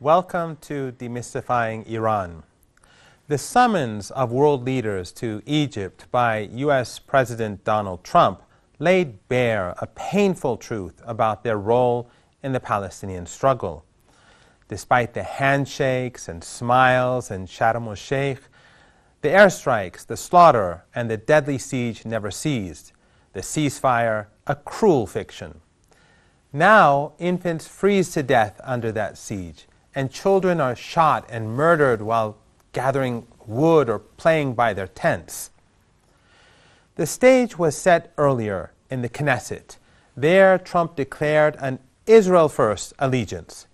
Welcome to Demystifying Iran. The summons of world leaders to Egypt by U.S. President Donald Trump laid bare a painful truth about their role in the Palestinian struggle. Despite the handshakes and smiles and Sharm el-Sheikh, the airstrikes, the slaughter, and the deadly siege never ceased. The ceasefire, a cruel fiction. Now, infants freeze to death under that siege, and children are shot and murdered while gathering wood or playing by their tents. The stage was set earlier in the Knesset. There, Trump declared an Israel-first allegiance.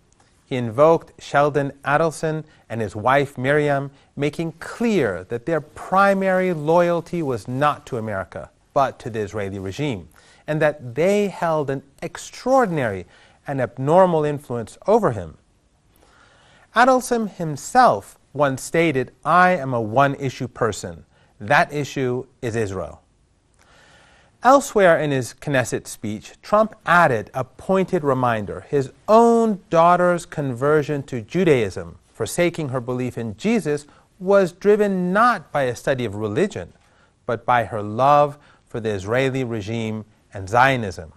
He invoked Sheldon Adelson and his wife Miriam, making clear that their primary loyalty was not to America, but to the Israeli regime, and that they held an extraordinary and abnormal influence over him. Adelson himself once stated, "I am a one-issue person. That issue is Israel." Elsewhere in his Knesset speech, Trump added a pointed reminder. His own daughter's conversion to Judaism, forsaking her belief in Jesus, was driven not by a study of religion, but by her love for the Israeli regime and Zionism.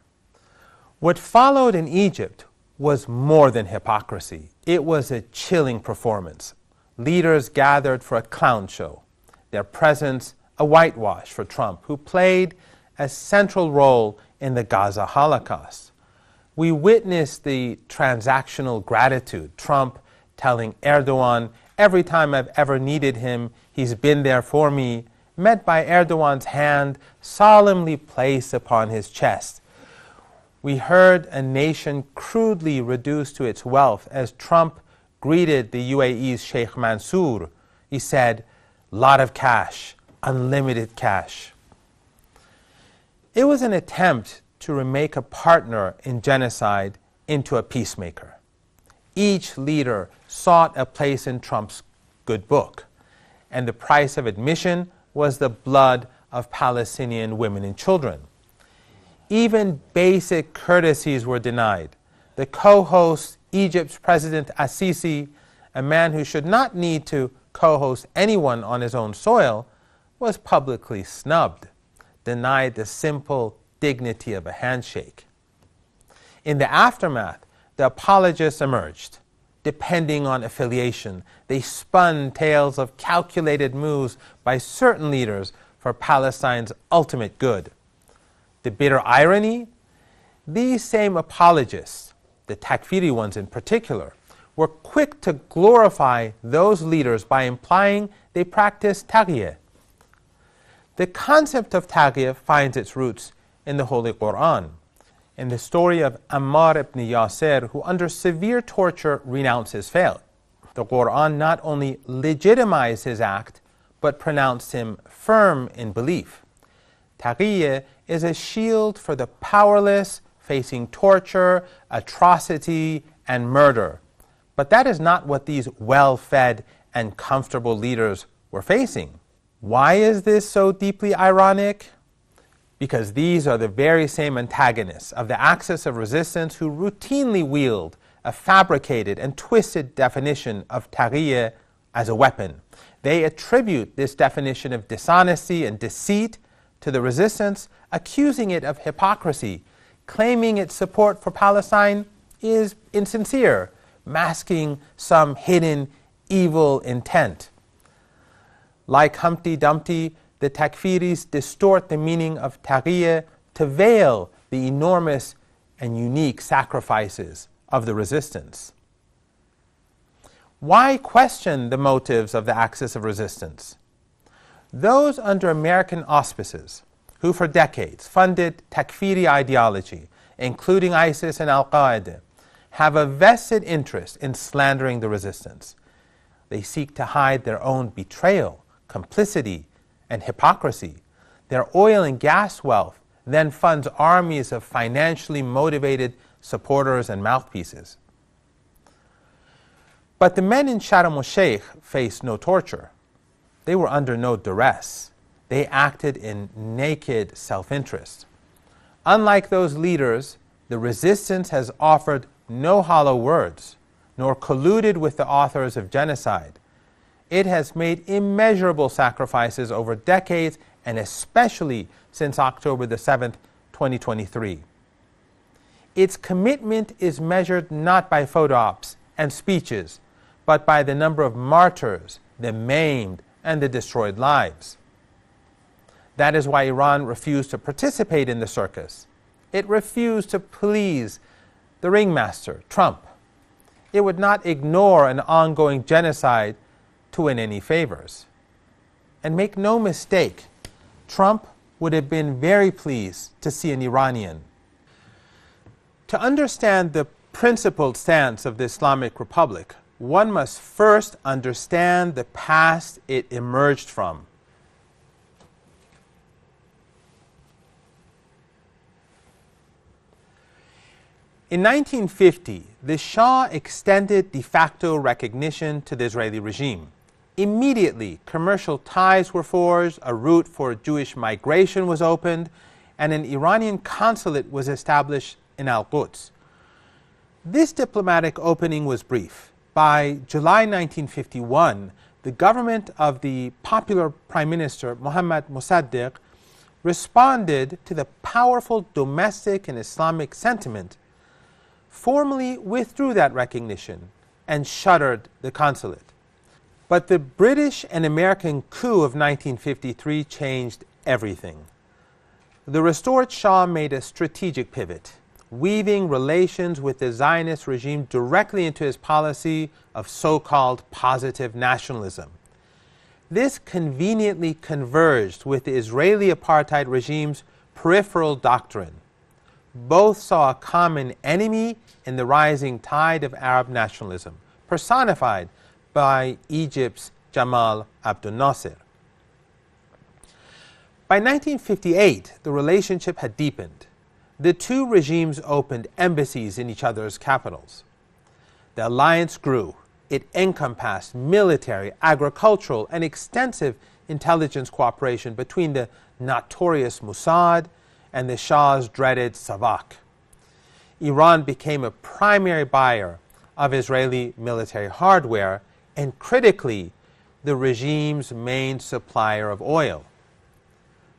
What followed in Egypt was more than hypocrisy. It was a chilling performance. Leaders gathered for a clown show. Their presence a whitewash for Trump, who played a central role in the Gaza Holocaust. We witnessed the transactional gratitude, Trump telling Erdogan, "Every time I've ever needed him, he's been there for me," met by Erdogan's hand solemnly placed upon his chest. We heard a nation crudely reduced to its wealth as Trump greeted the UAE's Sheikh Mansour. He said, "Lot of cash, unlimited cash." It was an attempt to remake a partner in genocide into a peacemaker. Each leader sought a place in Trump's good book, and the price of admission was the blood of Palestinian women and children. Even basic courtesies were denied. The co-host, Egypt's President Assisi, a man who should not need to co-host anyone on his own soil, was publicly snubbed, denied the simple dignity of a handshake. In the aftermath, the apologists emerged. Depending on affiliation, they spun tales of calculated moves by certain leaders for Palestine's ultimate good. The bitter irony? These same apologists, the Takfiri ones in particular, were quick to glorify those leaders by implying they practiced taghiyeh. The concept of taghiyeh finds its roots in the Holy Quran, in the story of Ammar ibn Yasir, who under severe torture renounced his faith. The Quran not only legitimized his act, but pronounced him firm in belief. Taghiyeh is a shield for the powerless facing torture, atrocity, and murder. But that is not what these well-fed and comfortable leaders were facing. Why is this so deeply ironic? Because these are the very same antagonists of the axis of resistance who routinely wield a fabricated and twisted definition of taghiyeh as a weapon. They attribute this definition of dishonesty and deceit to the resistance, accusing it of hypocrisy, claiming its support for Palestine is insincere, masking some hidden evil intent. Like Humpty Dumpty, the Takfiris distort the meaning of taghiyeh to veil the enormous and unique sacrifices of the resistance. Why question the motives of the axis of resistance? Those under American auspices, who for decades funded Takfiri ideology, including ISIS and Al-Qaeda, have a vested interest in slandering the resistance. They seek to hide their own betrayal, complicity, and hypocrisy. Their oil and gas wealth then funds armies of financially motivated supporters and mouthpieces. But the men in Sharm el-Sheikh faced no torture. They were under no duress. They acted in naked self-interest. Unlike those leaders, the resistance has offered no hollow words, nor colluded with the authors of genocide. It has made immeasurable sacrifices over decades, and especially since October the 7th, 2023. Its commitment is measured not by photo ops and speeches, but by the number of martyrs, the maimed, and the destroyed lives. That is why Iran refused to participate in the circus. It refused to please the ringmaster, Trump. It would not ignore an ongoing genocide to win any favors. And make no mistake, Trump would have been very pleased to see an Iranian. To understand the principled stance of the Islamic Republic, one must first understand the past it emerged from. In 1950, the Shah extended de facto recognition to the Israeli regime. Immediately, commercial ties were forged, a route for Jewish migration was opened, and an Iranian consulate was established in Al-Quds. This diplomatic opening was brief. By July 1951, the government of the popular Prime Minister Mohammad Mossadegh responded to the powerful domestic and Islamic sentiment, formally withdrew that recognition, and shuttered the consulate. But the British and American coup of 1953 changed everything. The restored Shah made a strategic pivot, weaving relations with the Zionist regime directly into his policy of so-called positive nationalism. This conveniently converged with the Israeli apartheid regime's peripheral doctrine. Both saw a common enemy in the rising tide of Arab nationalism, personified by Egypt's Jamal Abdel Nasser. By 1958, the relationship had deepened. The two regimes opened embassies in each other's capitals. The alliance grew. It encompassed military, agricultural, and extensive intelligence cooperation between the notorious Mossad and the Shah's dreaded Savak. Iran became a primary buyer of Israeli military hardware and, critically, the regime's main supplier of oil.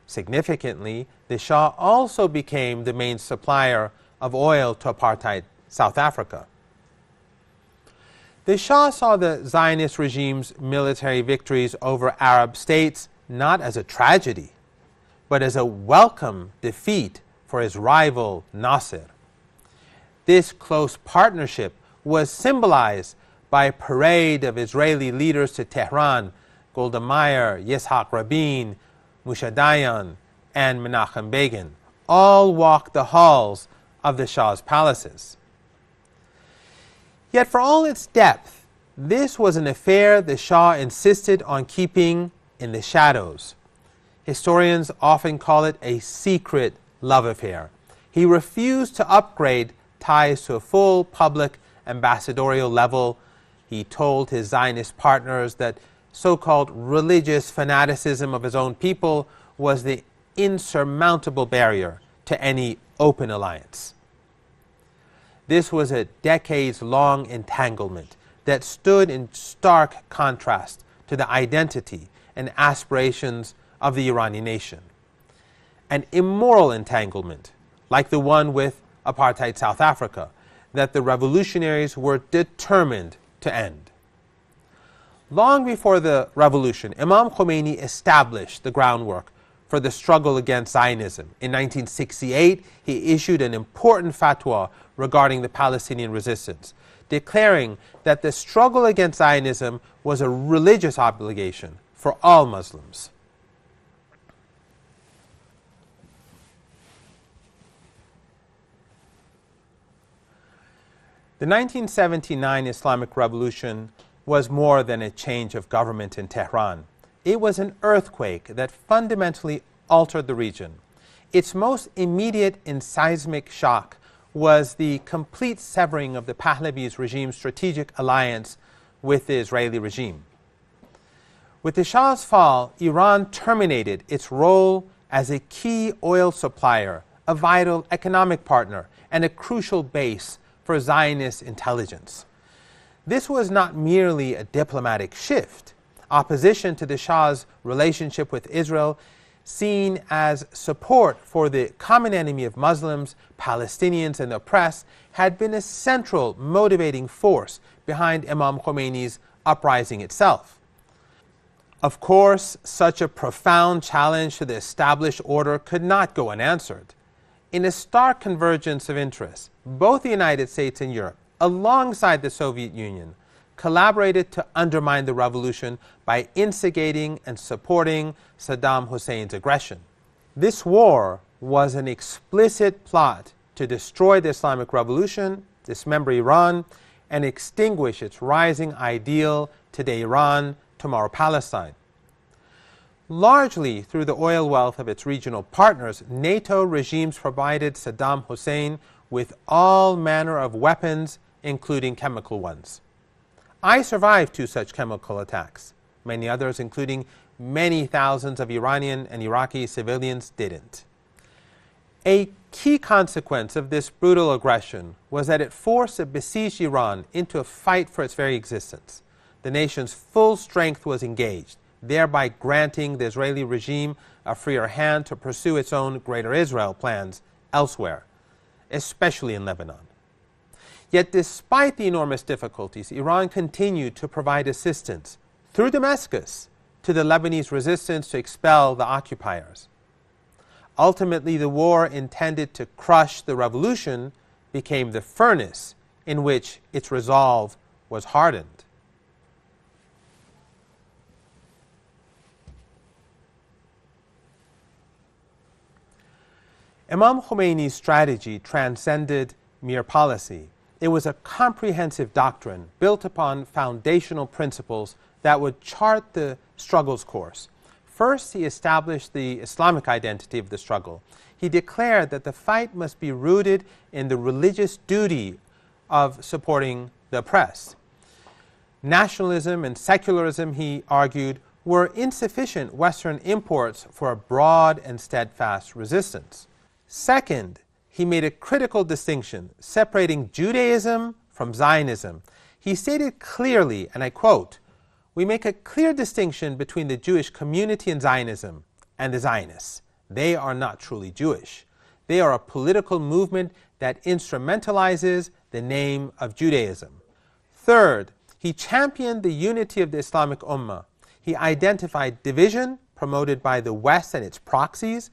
Significantly, the Shah also became the main supplier of oil to apartheid South Africa. The Shah saw the Zionist regime's military victories over Arab states not as a tragedy, but as a welcome defeat for his rival Nasser. This close partnership was symbolized by a parade of Israeli leaders to Tehran: Golda Meir, Yitzhak Rabin, Moshe Dayan, and Menachem Begin. All walked the halls of the Shah's palaces. Yet for all its depth, this was an affair the Shah insisted on keeping in the shadows. Historians often call it a secret love affair. He refused to upgrade ties to a full public ambassadorial level. He told his Zionist partners that so-called religious fanaticism of his own people was the insurmountable barrier to any open alliance. This was a decades-long entanglement that stood in stark contrast to the identity and aspirations of the Iranian nation. An immoral entanglement, like the one with apartheid South Africa, that the revolutionaries were determined to end. Long before the revolution, Imam Khomeini established the groundwork for the struggle against Zionism. In 1968, he issued an important fatwa regarding the Palestinian resistance, declaring that the struggle against Zionism was a religious obligation for all Muslims. The 1979 Islamic Revolution was more than a change of government in Tehran. It was an earthquake that fundamentally altered the region. Its most immediate and seismic shock was the complete severing of the Pahlavi regime's strategic alliance with the Israeli regime. With the Shah's fall, Iran terminated its role as a key oil supplier, a vital economic partner, and a crucial base for Zionist intelligence. This was not merely a diplomatic shift. Opposition to the Shah's relationship with Israel, seen as support for the common enemy of Muslims, Palestinians, and the oppressed, had been a central motivating force behind Imam Khomeini's uprising itself. Of course, such a profound challenge to the established order could not go unanswered. In a stark convergence of interests, both the United States and Europe, alongside the Soviet Union, collaborated to undermine the revolution by instigating and supporting Saddam Hussein's aggression. This war was an explicit plot to destroy the Islamic Revolution, dismember Iran, and extinguish its rising ideal, today Iran, tomorrow Palestine. Largely through the oil wealth of its regional partners, NATO regimes provided Saddam Hussein with all manner of weapons, including chemical ones. I survived 2 such chemical attacks. Many others, including many thousands of Iranian and Iraqi civilians, didn't. A key consequence of this brutal aggression was that it forced a besieged Iran into a fight for its very existence. The nation's full strength was engaged, thereby granting the Israeli regime a freer hand to pursue its own Greater Israel plans elsewhere, especially in Lebanon. Yet despite the enormous difficulties, Iran continued to provide assistance through Damascus to the Lebanese resistance to expel the occupiers. Ultimately, the war intended to crush the revolution became the furnace in which its resolve was hardened. Imam Khomeini's strategy transcended mere policy. It was a comprehensive doctrine built upon foundational principles that would chart the struggle's course. First, he established the Islamic identity of the struggle. He declared that the fight must be rooted in the religious duty of supporting the oppressed. Nationalism and secularism, he argued, were insufficient Western imports for a broad and steadfast resistance. Second, he made a critical distinction separating Judaism from Zionism. He stated clearly, and I quote, "We make a clear distinction between the Jewish community in Zionism and the Zionists. They are not truly Jewish. They are a political movement that instrumentalizes the name of Judaism." Third, he championed the unity of the Islamic Ummah. He identified division, promoted by the West and its proxies,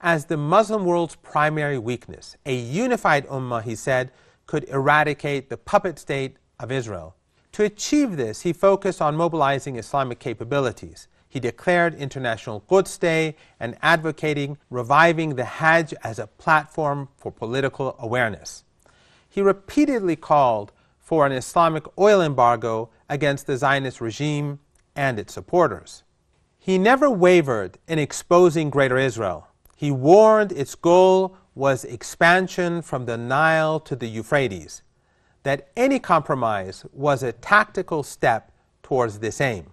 as the Muslim world's primary weakness. A unified Ummah, he said, could eradicate the puppet state of Israel. To achieve this, he focused on mobilizing Islamic capabilities. He declared International Quds Day and advocating reviving the Hajj as a platform for political awareness. He repeatedly called for an Islamic oil embargo against the Zionist regime and its supporters. He never wavered in exposing Greater Israel. He warned its goal was expansion from the Nile to the Euphrates, that any compromise was a tactical step towards this aim.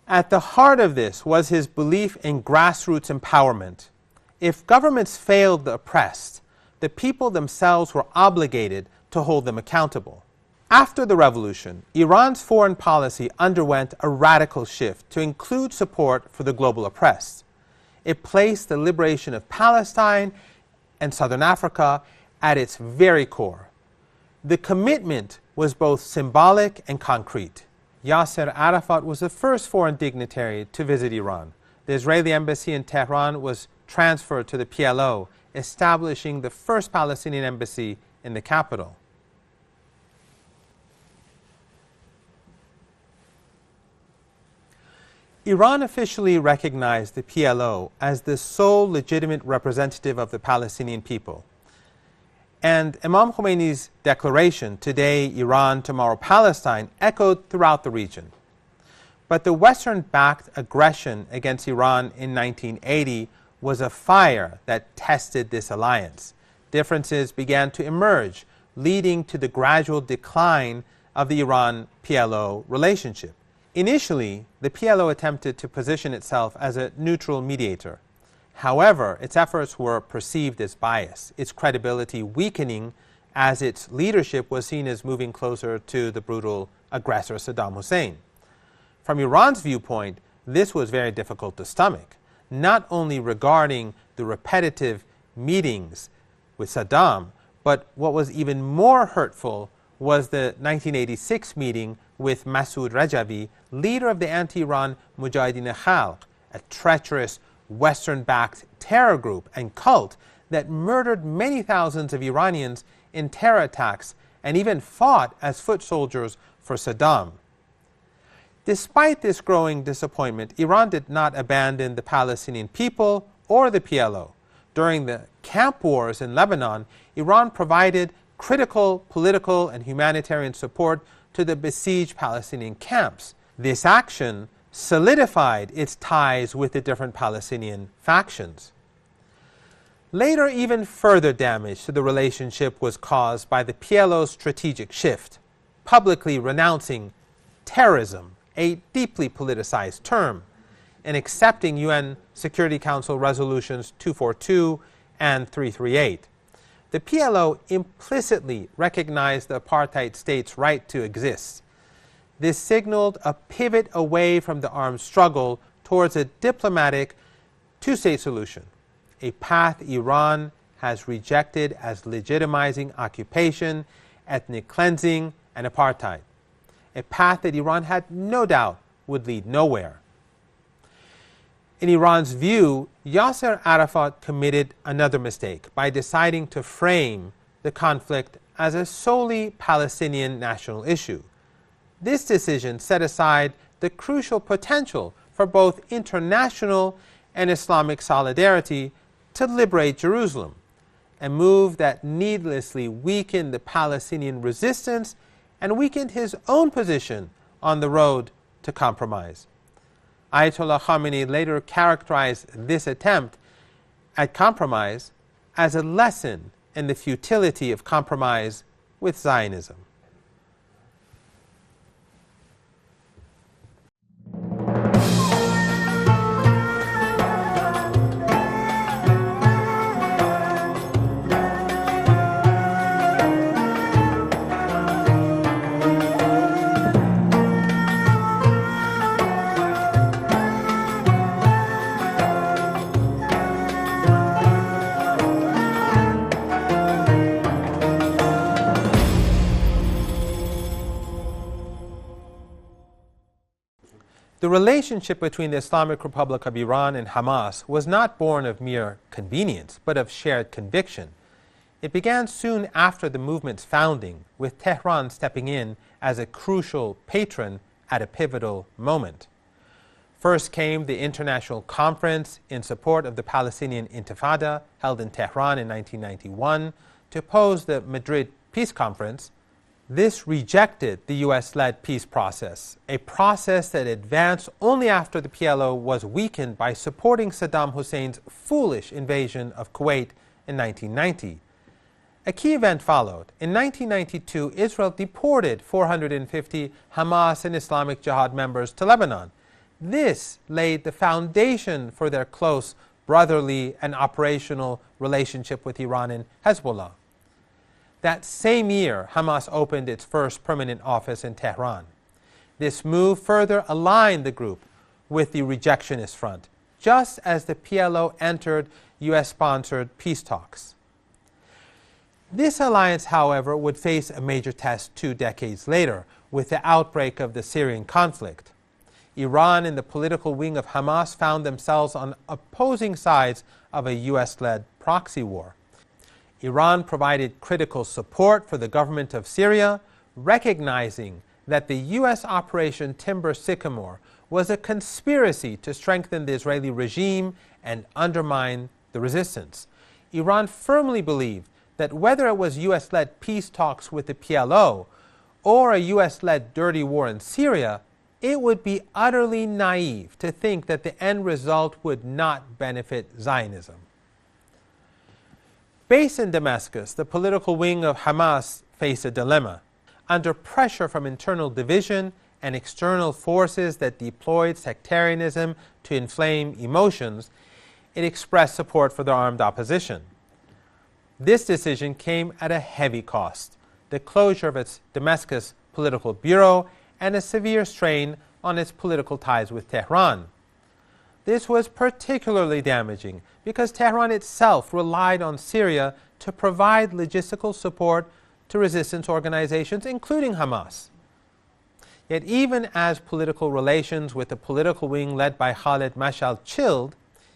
At the heart of this was his belief in grassroots empowerment. If governments failed the oppressed, the people themselves were obligated to hold them accountable. After the revolution, Iran's foreign policy underwent a radical shift to include support for the global oppressed. It placed the liberation of Palestine and Southern Africa at its very core. The commitment was both symbolic and concrete. Yasser Arafat was the first foreign dignitary to visit Iran. The Israeli embassy in Tehran was transferred to the PLO, establishing the first Palestinian embassy in the capital. Iran officially recognized the PLO as the sole legitimate representative of the Palestinian people. And Imam Khomeini's declaration, "Today Iran, tomorrow Palestine," echoed throughout the region. But the Western-backed aggression against Iran in 1980 was a fire that tested this alliance. Differences began to emerge, leading to the gradual decline of the Iran-PLO relationship. Initially, the PLO attempted to position itself as a neutral mediator. However, its efforts were perceived as biased, its credibility weakening as its leadership was seen as moving closer to the brutal aggressor Saddam Hussein. From Iran's viewpoint, this was very difficult to stomach, not only regarding the repetitive meetings with Saddam, but what was even more hurtful was the 1986 meeting with Masoud Rajavi, leader of the anti-Iran Mayadeen Español, a treacherous Western-backed terror group and cult that murdered many thousands of Iranians in terror attacks and even fought as foot soldiers for Saddam. Despite this growing disappointment, Iran did not abandon the Palestinian people or the PLO. During the camp wars in Lebanon, Iran provided critical political and humanitarian support to the besieged Palestinian camps. This action solidified its ties with the different Palestinian factions. Later, even further damage to the relationship was caused by the PLO's strategic shift, publicly renouncing terrorism, a deeply politicized term, and accepting UN Security Council Resolutions 242 and 338. The PLO implicitly recognized the apartheid state's right to exist. This signaled a pivot away from the armed struggle towards a diplomatic two-state solution, a path Iran has rejected as legitimizing occupation, ethnic cleansing, and apartheid, a path that Iran had no doubt would lead nowhere. In Iran's view, Yasser Arafat committed another mistake by deciding to frame the conflict as a solely Palestinian national issue. This decision set aside the crucial potential for both international and Islamic solidarity to liberate Jerusalem, a move that needlessly weakened the Palestinian resistance and weakened his own position on the road to compromise. Ayatollah Khamenei later characterized this attempt at compromise as a lesson in the futility of compromise with Zionism. The relationship between the Islamic Republic of Iran and Hamas was not born of mere convenience, but of shared conviction. It began soon after the movement's founding, with Tehran stepping in as a crucial patron at a pivotal moment. First came the International Conference in support of the Palestinian Intifada, held in Tehran in 1991, to oppose the Madrid Peace Conference. This rejected the U.S.-led peace process, a process that advanced only after the PLO was weakened by supporting Saddam Hussein's foolish invasion of Kuwait in 1990. A key event followed. In 1992, Israel deported 450 Hamas and Islamic Jihad members to Lebanon. This laid the foundation for their close brotherly and operational relationship with Iran and Hezbollah. That same year, Hamas opened its first permanent office in Tehran. This move further aligned the group with the rejectionist front, just as the PLO entered U.S.-sponsored peace talks. This alliance, however, would face a major test 2 decades later with the outbreak of the Syrian conflict. Iran and the political wing of Hamas found themselves on opposing sides of a U.S.-led proxy war. Iran provided critical support for the government of Syria, recognizing that the U.S. Operation Timber Sycamore was a conspiracy to strengthen the Israeli regime and undermine the resistance. Iran firmly believed that whether it was U.S.-led peace talks with the PLO or a U.S.-led dirty war in Syria, it would be utterly naive to think that the end result would not benefit Zionism. Based in Damascus, the political wing of Hamas faced a dilemma. Under pressure from internal division and external forces that deployed sectarianism to inflame emotions, it expressed support for the armed opposition. This decision came at a heavy cost: the closure of its Damascus political bureau and a severe strain on its political ties with Tehran. This was particularly damaging because Tehran itself relied on Syria to provide logistical support to resistance organizations, including Hamas. Yet even as political relations with the political wing led by Khalid Mashal chilled,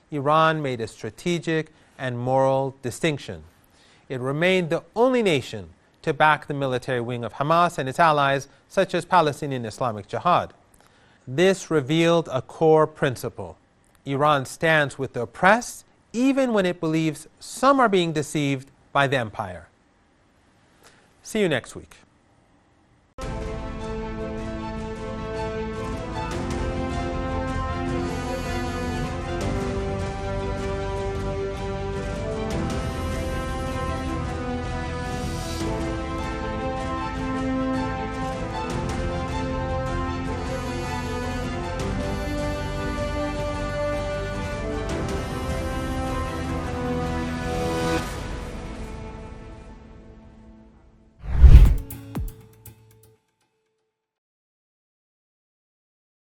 Iran made a strategic and moral distinction. It remained the only nation to back the military wing of Hamas and its allies, such as Palestinian Islamic Jihad. This revealed a core principle. Iran stands with the oppressed, even when it believes some are being deceived by the empire. See you next week.